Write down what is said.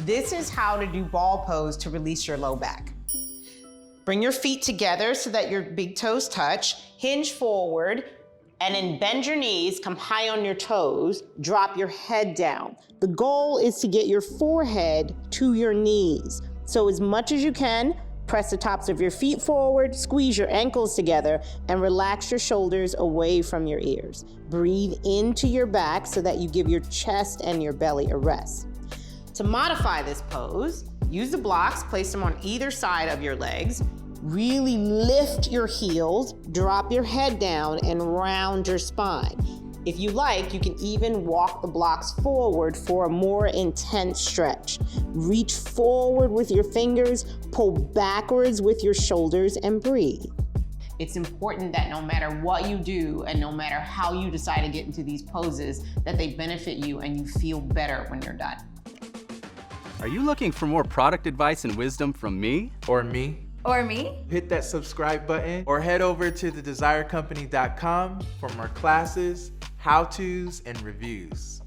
This is how to do ball pose to release your low back. Bring your feet together so that your big toes touch, hinge forward, and then bend your knees, come high on your toes, drop your head down. The goal is to get your forehead to your knees. So as much as you can, press the tops of your feet forward, squeeze your ankles together, and relax your shoulders away from your ears. Breathe into your back so that you give your chest and your belly a rest. To modify this pose, use the blocks, place them on either side of your legs. Really lift your heels, drop your head down, and round your spine. If you like, you can even walk the blocks forward for a more intense stretch. Reach forward with your fingers, pull backwards with your shoulders, and breathe. It's important that no matter what you do and no matter how you decide to get into these poses, that they benefit you and you feel better when you're done. Are you looking for more product advice and wisdom from me? Or me? Or me? Hit that subscribe button or head over to thedesirecompany.com for more classes, how-tos, and reviews.